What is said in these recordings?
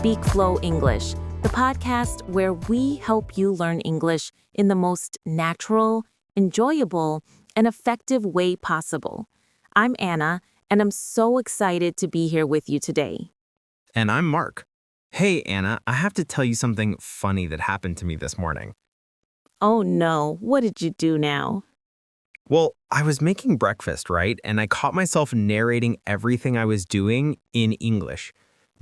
SpeakFlow English, the podcast where we help you learn English in the most natural, enjoyable, and effective way possible. I'm Anna, and I'm so excited to be here with you today. And I'm Mark. Hey, Anna, I have to tell you something funny that happened to me this morning. Oh no, what did you do now? Well, I was making breakfast, right? And I caught myself narrating everything I was doing in English.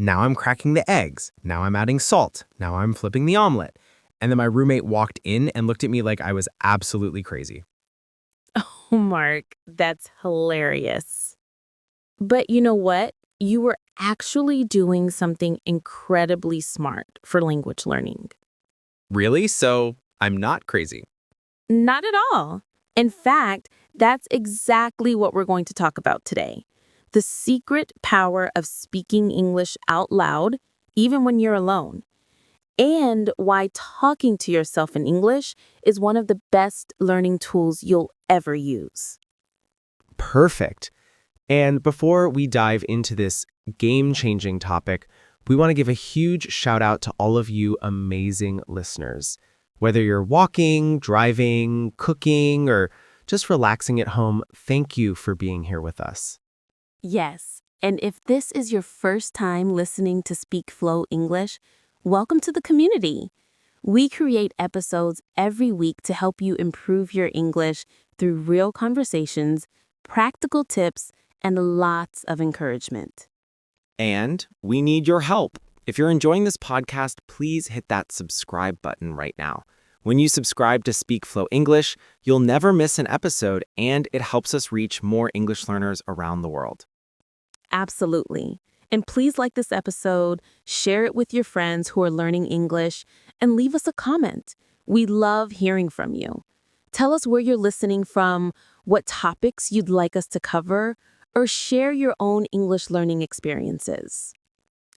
Now I'm cracking the eggs. Now I'm adding salt. Now I'm flipping the omelet. And then my roommate walked in and looked at me like I was absolutely crazy. Oh, Mark, that's hilarious. But you know what? You were actually doing something incredibly smart for language learning. Really? So I'm not crazy. Not at all. In fact, that's exactly what we're going to talk about today. The secret power of speaking English out loud, even when you're alone. And why talking to yourself in English is one of the best learning tools you'll ever use. Perfect. And before we dive into this game-changing topic, we want to give a huge shout out to all of you amazing listeners. Whether you're walking, driving, cooking, or just relaxing at home, thank you for being here with us. Yes, and if this is your first time listening to SpeakFlow English, welcome to the community. We create episodes every week to help you improve your English through real conversations, practical tips, and lots of encouragement. And we need your help. If you're enjoying this podcast, please hit that subscribe button right now. When you subscribe to SpeakFlow English, you'll never miss an episode, and it helps us reach more English learners around the world. Absolutely. And please like this episode, share it with your friends who are learning English, and leave us a comment. We love hearing from you. Tell us where you're listening from, what topics you'd like us to cover, or share your own English learning experiences.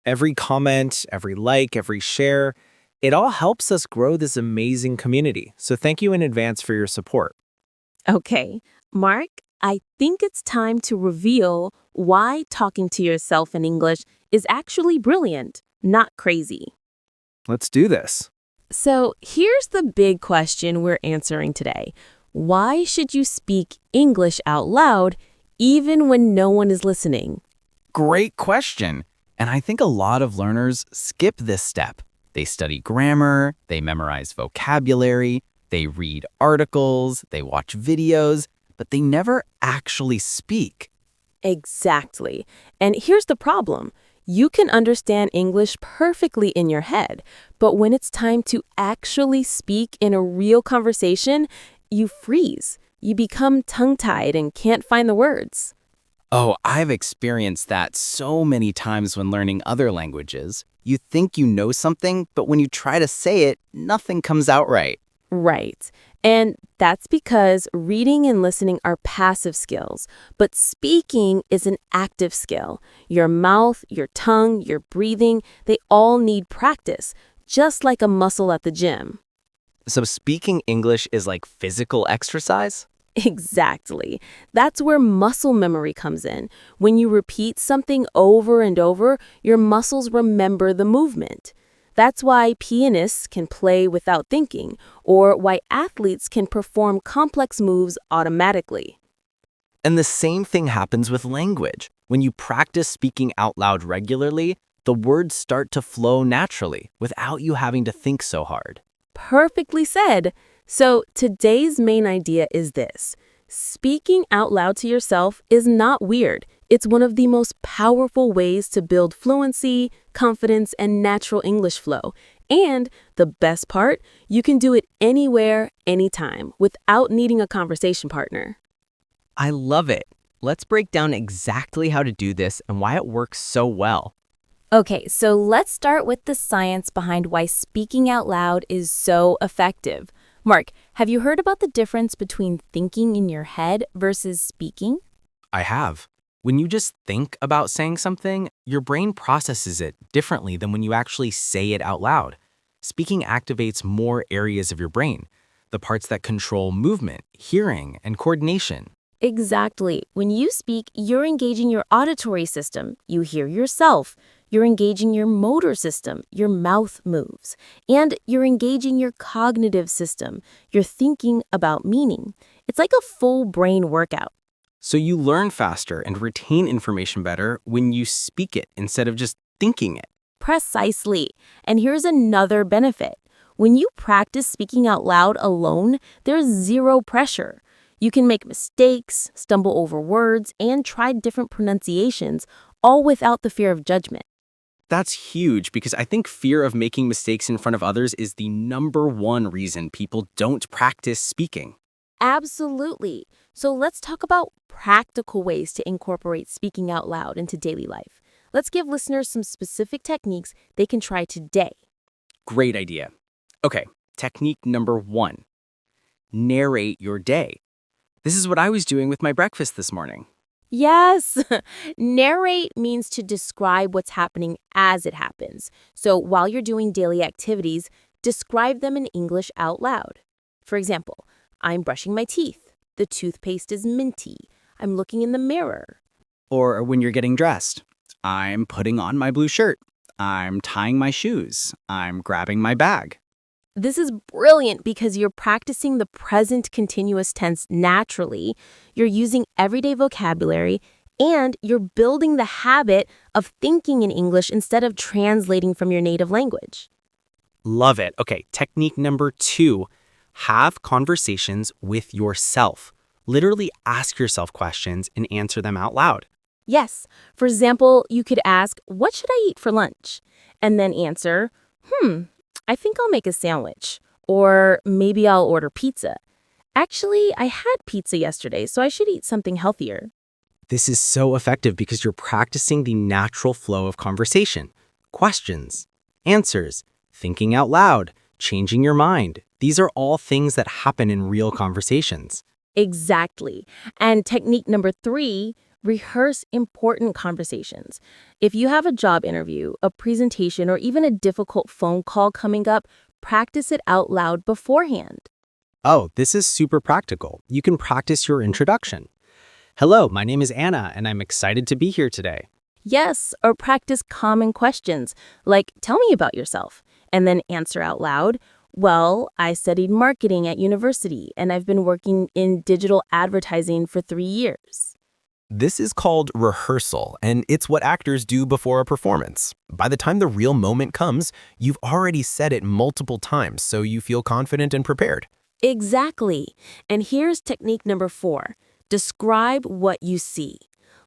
Every comment, every like, every share, it all helps us grow this amazing community. So thank you in advance for your support. Okay, Mark, I think it's time to reveal why talking to yourself in English is actually brilliant, not crazy. Let's do this. So here's the big question we're answering today. Why should you speak English out loud even when no one is listening? Great question. And I think a lot of learners skip this step. They study grammar, they memorize vocabulary, they read articles, they watch videos, but they never actually speak. Exactly. And here's the problem. You can understand English perfectly in your head, but when it's time to actually speak in a real conversation, you freeze. You become tongue-tied and can't find the words. Oh, I've experienced that so many times when learning other languages. You think you know something, but when you try to say it, nothing comes out right. Right. And that's because reading and listening are passive skills, but speaking is an active skill. Your mouth, your tongue, your breathing, they all need practice, just like a muscle at the gym. So speaking English is like physical exercise? Exactly. That's where muscle memory comes in. When you repeat something over and over, your muscles remember the movement. That's why pianists can play without thinking, or why athletes can perform complex moves automatically. And the same thing happens with language. When you practice speaking out loud regularly, the words start to flow naturally without you having to think so hard. Perfectly said. So today's main idea is this. Speaking out loud to yourself is not weird. It's one of the most powerful ways to build fluency, confidence, and natural English flow. And the best part, you can do it anywhere, anytime, without needing a conversation partner. I love it. Let's break down exactly how to do this and why it works so well. Okay, so let's start with the science behind why speaking out loud is so effective. Mark, have you heard about the difference between thinking in your head versus speaking? I have. When you just think about saying something, your brain processes it differently than when you actually say it out loud. Speaking activates more areas of your brain, the parts that control movement, hearing, and coordination. Exactly. When you speak, you're engaging your auditory system. You hear yourself. You're engaging your motor system, your mouth moves, and you're engaging your cognitive system. You're thinking about meaning. It's like a full brain workout. So you learn faster and retain information better when you speak it instead of just thinking it. Precisely. And here's another benefit. When you practice speaking out loud alone, there's zero pressure. You can make mistakes, stumble over words, and try different pronunciations, all without the fear of judgment. That's huge because I think fear of making mistakes in front of others is the #1 reason people don't practice speaking. Absolutely. So let's talk about practical ways to incorporate speaking out loud into daily life. Let's give listeners some specific techniques they can try today. Great idea. Okay, technique #1. Narrate your day. This is what I was doing with my breakfast this morning. Yes, narrate means to describe what's happening as it happens. So while you're doing daily activities, describe them in English out loud. For example, I'm brushing my teeth. The toothpaste is minty. I'm looking in the mirror. Or when you're getting dressed, I'm putting on my blue shirt. I'm tying my shoes. I'm grabbing my bag. This is brilliant because you're practicing the present continuous tense naturally, you're using everyday vocabulary, and you're building the habit of thinking in English instead of translating from your native language. Love it. Okay, technique #2. Have conversations with yourself. Literally ask yourself questions and answer them out loud. Yes, for example, you could ask, what should I eat for lunch? And then answer, I think I'll make a sandwich. Or maybe I'll order pizza. Actually, I had pizza yesterday, so I should eat something healthier. This is so effective because you're practicing the natural flow of conversation. Questions, answers, thinking out loud, changing your mind. These are all things that happen in real conversations. Exactly. And technique #3, rehearse important conversations. If you have a job interview, a presentation, or even a difficult phone call coming up, practice it out loud beforehand. Oh, this is super practical. You can practice your introduction. Hello, my name is Anna, and I'm excited to be here today. Yes, or practice common questions, like tell me about yourself, and then answer out loud. Well, I studied marketing at university, and I've been working in digital advertising for 3 years. This is called rehearsal, and it's what actors do before a performance. By the time the real moment comes, you've already said it multiple times, so you feel confident and prepared. Exactly. And here's technique #4. Describe what you see.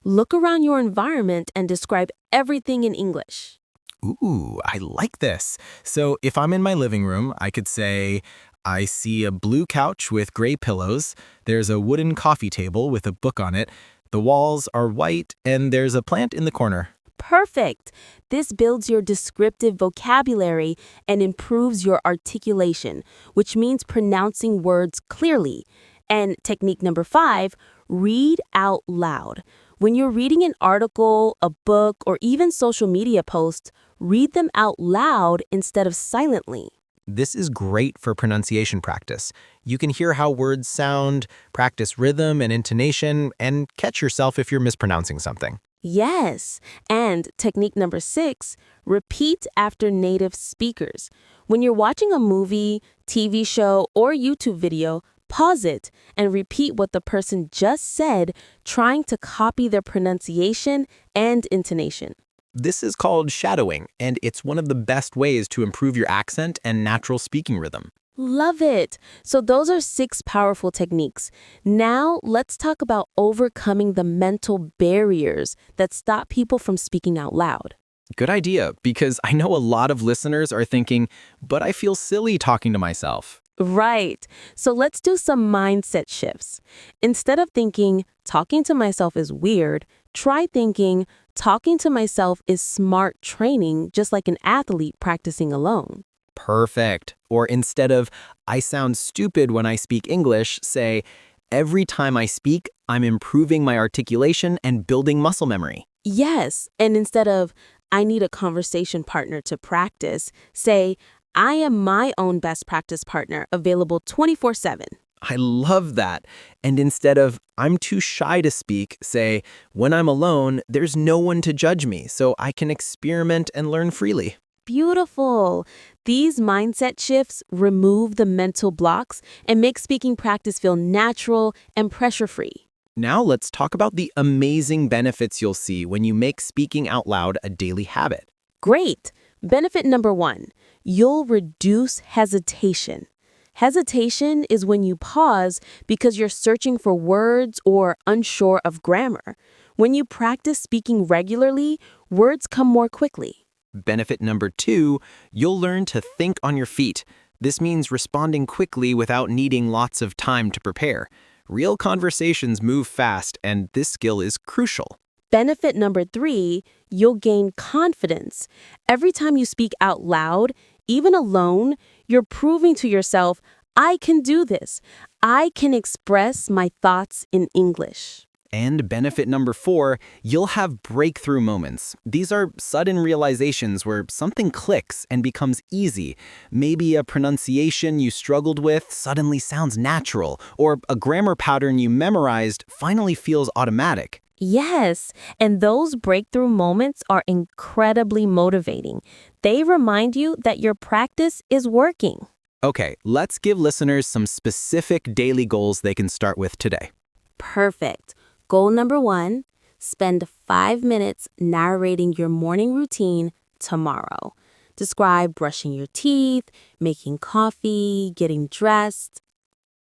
Look around your environment and describe everything in English. Ooh, I like this. So if I'm in my living room, I could say, I see a blue couch with gray pillows. There's a wooden coffee table with a book on it. The walls are white, and there's a plant in the corner. Perfect. This builds your descriptive vocabulary and improves your articulation, which means pronouncing words clearly. And technique #5, read out loud. When you're reading an article, a book, or even social media posts, read them out loud instead of silently. This is great for pronunciation practice. You can hear how words sound, practice rhythm and intonation, and catch yourself if you're mispronouncing something. Yes. And technique #6, repeat after native speakers. When you're watching a movie, TV show, or YouTube video, pause it and repeat what the person just said, trying to copy their pronunciation and intonation. This is called shadowing, and it's one of the best ways to improve your accent and natural speaking rhythm. Love it. So those are 6 powerful techniques. Now let's talk about overcoming the mental barriers that stop people from speaking out loud. Good idea, because I know a lot of listeners are thinking, but I feel silly talking to myself. Right. So let's do some mindset shifts. Instead of thinking, talking to myself is weird, try thinking, talking to myself is smart training, just like an athlete practicing alone. Perfect. Or instead of, I sound stupid when I speak English, say, every time I speak, I'm improving my articulation and building muscle memory. Yes. And instead of, I need a conversation partner to practice, say, I am my own best practice partner, available 24/7. I love that. And instead of, I'm too shy to speak, say, when I'm alone, there's no one to judge me, so I can experiment and learn freely. Beautiful. These mindset shifts remove the mental blocks and make speaking practice feel natural and pressure-free. Now let's talk about the amazing benefits you'll see when you make speaking out loud a daily habit. Great. Benefit number 1, you'll reduce hesitation. Hesitation is when you pause because you're searching for words or unsure of grammar. When you practice speaking regularly, words come more quickly. Benefit number 2, you'll learn to think on your feet. This means responding quickly without needing lots of time to prepare. Real conversations move fast, and this skill is crucial. Benefit number 3, you'll gain confidence. Every time you speak out loud, even alone, you're proving to yourself, I can do this. I can express my thoughts in English. And benefit number 4, you'll have breakthrough moments. These are sudden realizations where something clicks and becomes easy. Maybe a pronunciation you struggled with suddenly sounds natural, or a grammar pattern you memorized finally feels automatic. Yes, and those breakthrough moments are incredibly motivating. They remind you that your practice is working. Okay, let's give listeners some specific daily goals they can start with today. Perfect. Goal number 1, spend 5 minutes narrating your morning routine tomorrow. Describe brushing your teeth, making coffee, getting dressed.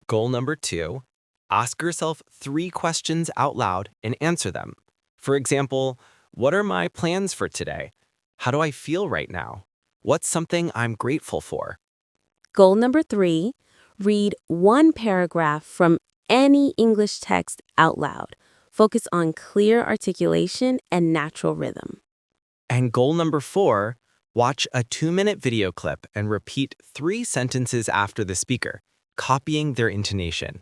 Goal number 2, ask yourself 3 questions out loud and answer them. For example, what are my plans for today? How do I feel right now? What's something I'm grateful for? Goal number 3, read 1 paragraph from any English text out loud. Focus on clear articulation and natural rhythm. And goal number 4, watch a 2-minute video clip and repeat 3 sentences after the speaker, copying their intonation.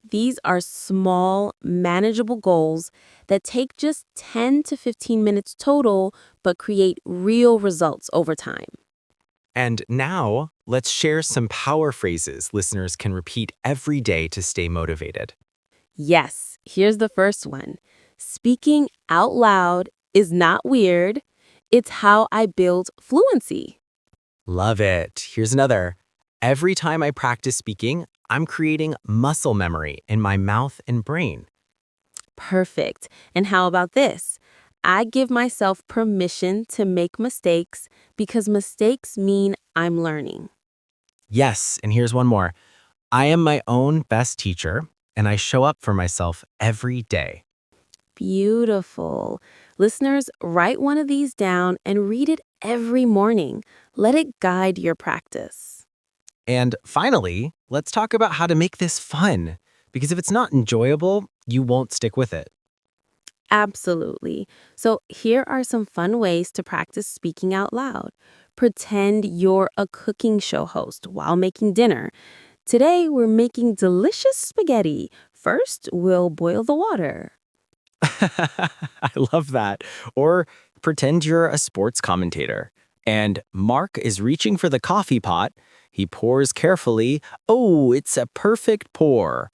These are small, manageable goals that take just 10 to 15 minutes total, but create real results over time. And now, let's share some power phrases listeners can repeat every day to stay motivated. Yes, here's the first one. Speaking out loud is not weird. It's how I build fluency. Love it. Here's another. Every time I practice speaking, I'm creating muscle memory in my mouth and brain. Perfect. And how about this? I give myself permission to make mistakes because mistakes mean I'm learning. Yes, and here's one more. I am my own best teacher, and I show up for myself every day. Beautiful. Listeners, write one of these down and read it every morning. Let it guide your practice. And finally, let's talk about how to make this fun, because if it's not enjoyable, you won't stick with it. Absolutely. So here are some fun ways to practice speaking out loud. Pretend you're a cooking show host while making dinner. Today, we're making delicious spaghetti. First, we'll boil the water. I love that. Or pretend you're a sports commentator. And Mark is reaching for the coffee pot. He pours carefully. Oh, it's a perfect pour.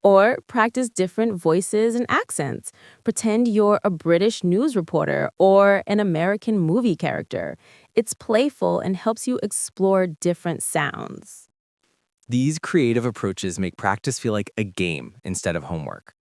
Or practice different voices and accents. Pretend you're a British news reporter or an American movie character. It's playful and helps you explore different sounds. These creative approaches make practice feel like a game instead of homework.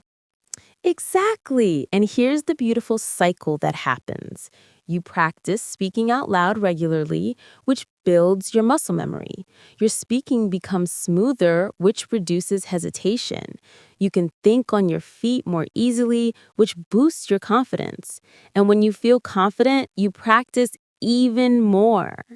Exactly. And here's the beautiful cycle that happens. You practice speaking out loud regularly, which builds your muscle memory. Your speaking becomes smoother, which reduces hesitation. You can think on your feet more easily, which boosts your confidence. And when you feel confident, you practice even more.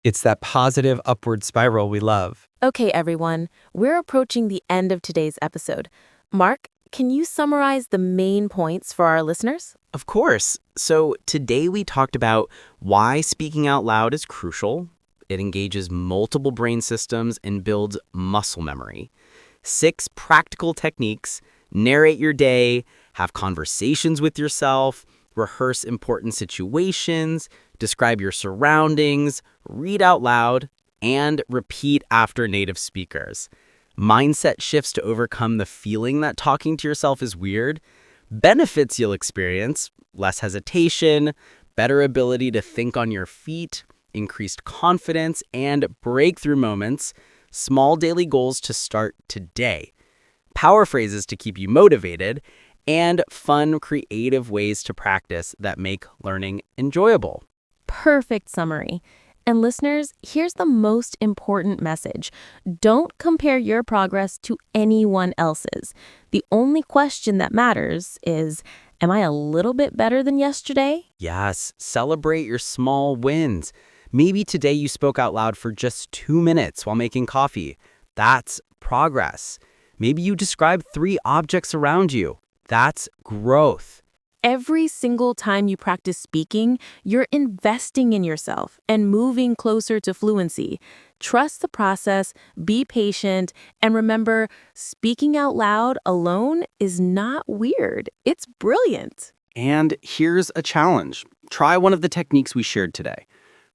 It's that positive upward spiral we love. Okay, everyone, we're approaching the end of today's episode. Mark, can you summarize the main points for our listeners? Of course. So today we talked about why speaking out loud is crucial. It engages multiple brain systems and builds muscle memory. 6 practical techniques: narrate your day, have conversations with yourself, rehearse important situations, describe your surroundings, read out loud, and repeat after native speakers. mindset shifts to overcome the feeling that talking to yourself is weird, benefits you'll experience, less hesitation, better ability to think on your feet, increased confidence, and breakthrough moments, small daily goals to start today, power phrases to keep you motivated, and fun, creative ways to practice that make learning enjoyable. Perfect summary. And listeners, here's the most important message. Don't compare your progress to anyone else's. The only question that matters is, am I a little bit better than yesterday? Yes, celebrate your small wins. Maybe today you spoke out loud for just 2 minutes while making coffee. That's progress. Maybe you described 3 objects around you. That's growth. Every single time you practice speaking, you're investing in yourself and moving closer to fluency. Trust the process, be patient, and remember, speaking out loud alone is not weird. It's brilliant. And here's a challenge. Try one of the techniques we shared today.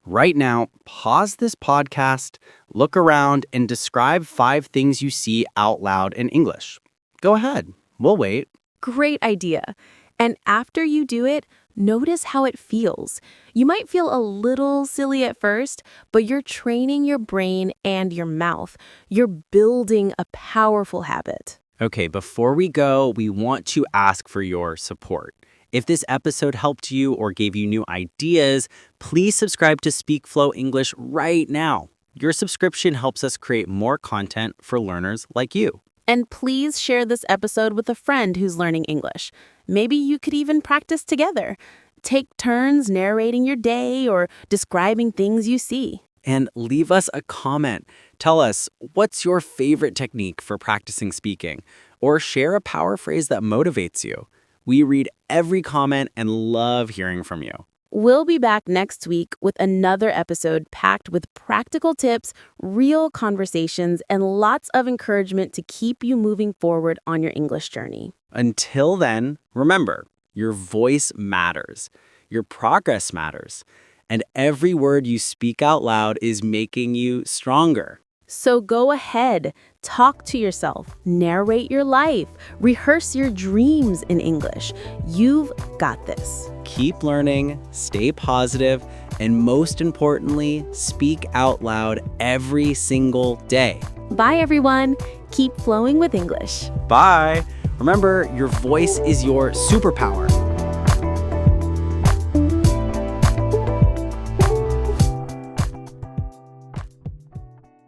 Right now, pause this podcast, look around, and describe 5 things you see out loud in English. Go ahead. We'll wait. Great idea. And after you do it, notice how it feels. You might feel a little silly at first, but you're training your brain and your mouth. You're building a powerful habit. Okay, before we go, we want to ask for your support. If this episode helped you or gave you new ideas, please subscribe to SpeakFlow English right now. Your subscription helps us create more content for learners like you. And please share this episode with a friend who's learning English. Maybe you could even practice together. Take turns narrating your day or describing things you see. And leave us a comment. Tell us, what's your favorite technique for practicing speaking? Or share a power phrase that motivates you. We read every comment and love hearing from you. We'll be back next week with another episode packed with practical tips, real conversations, and lots of encouragement to keep you moving forward on your English journey. Until then, remember, your voice matters. Your progress matters. And every word you speak out loud is making you stronger. So go ahead, talk to yourself, narrate your life, rehearse your dreams in English. You've got this. Keep learning, stay positive, and most importantly, speak out loud every single day. Bye, everyone. Keep flowing with English. Bye. Remember, your voice is your superpower.